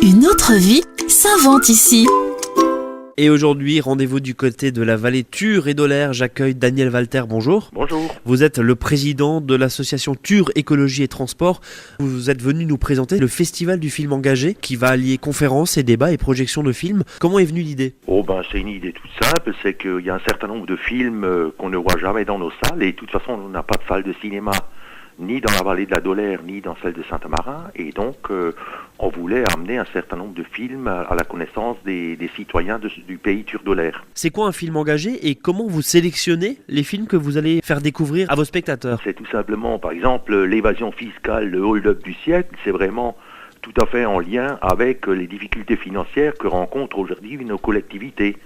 Une autre vie s'invente ici. Et aujourd'hui, rendez-vous du côté de la vallée Thur et d'Ollaire. J'accueille Daniel Walter, bonjour. Bonjour. Vous êtes le président de l'association Thur Écologie et Transport. Vous êtes venu nous présenter le festival du film engagé qui va allier conférences et débats et projections de films. Comment est venue l'idée ? C'est une idée toute simple, c'est qu'il y a un certain nombre de films qu'on ne voit jamais dans nos salles et de toute façon on n'a pas de salle de cinéma ni dans la vallée de la Dolaire ni dans celle de Saint-Amarin et donc on voulait amener un certain nombre de films à la connaissance des citoyens du pays Thur-Dolaire. C'est quoi un film engagé et comment vous sélectionnez les films que vous allez faire découvrir à vos spectateurs ? C'est tout simplement, par exemple, l'évasion fiscale, le hold-up du siècle, c'est vraiment tout à fait en lien avec les difficultés financières que rencontrent aujourd'hui nos collectivités.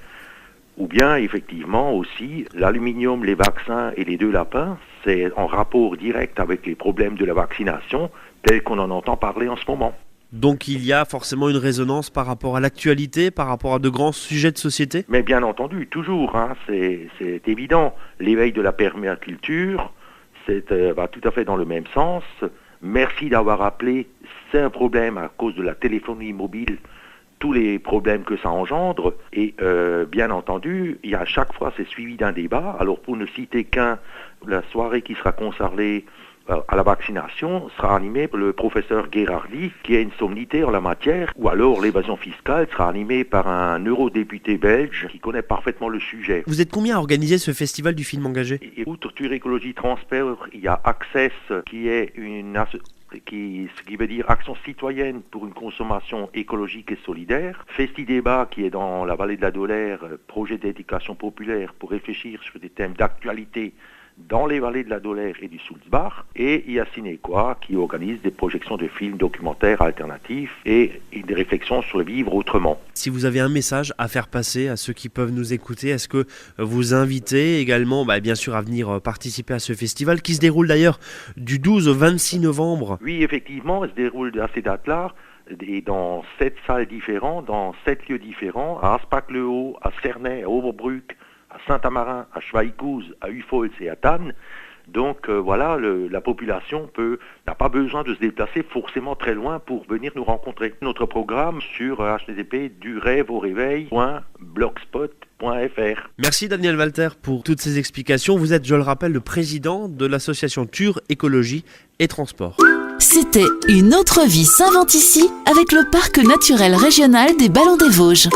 Ou bien, effectivement, aussi, l'aluminium, les vaccins et les deux lapins, c'est en rapport direct avec les problèmes de la vaccination, tels qu'on en entend parler en ce moment. Donc il y a forcément une résonance par rapport à l'actualité, par rapport à de grands sujets de société ? Mais bien entendu, toujours, c'est évident. L'éveil de la permaculture, va tout à fait dans le même sens. Merci d'avoir appelé, c'est un problème à cause de la téléphonie mobile, tous les problèmes que ça engendre, et bien entendu, à chaque fois c'est suivi d'un débat. Alors pour ne citer qu'un, la soirée qui sera consacrée à la vaccination sera animée par le professeur Gérardi, qui est une sommité en la matière, ou alors l'évasion fiscale sera animée par un eurodéputé belge qui connaît parfaitement le sujet. Vous êtes combien à organiser ce festival du film engagé ? Et outre Thur Écologie Transport, il y a Access, qui est ce qui veut dire Action citoyenne pour une consommation écologique et solidaire. Festi-Débat, qui est dans la vallée de la Dolaire, projet d'éducation populaire pour réfléchir sur des thèmes d'actualité dans les vallées de la Dolaire et du Soultzbach. Et il y a Cinéquois, qui organise des projections de films documentaires alternatifs et des réflexions sur le vivre autrement. Si vous avez un message à faire passer à ceux qui peuvent nous écouter, est-ce que vous invitez également, bien sûr, à venir participer à ce festival qui se déroule d'ailleurs du 12 au 26 novembre ? Oui, effectivement, il se déroule à ces dates-là, et dans 7 salles différentes, dans 7 lieux différents, à Aspach-le-Haut, à Cernay, à Overbruck, à Saint-Amarin, à Schweighouse, à Uffholz et à Thann. Donc la population n'a pas besoin de se déplacer forcément très loin pour venir nous rencontrer. Notre programme sur http://dureveaureveil.blogspot.fr. Merci Daniel Walter pour toutes ces explications. Vous êtes, je le rappelle, le président de l'association Thur Écologie et Transport. C'était Une autre vie s'invente ici avec le parc naturel régional des Ballons des Vosges.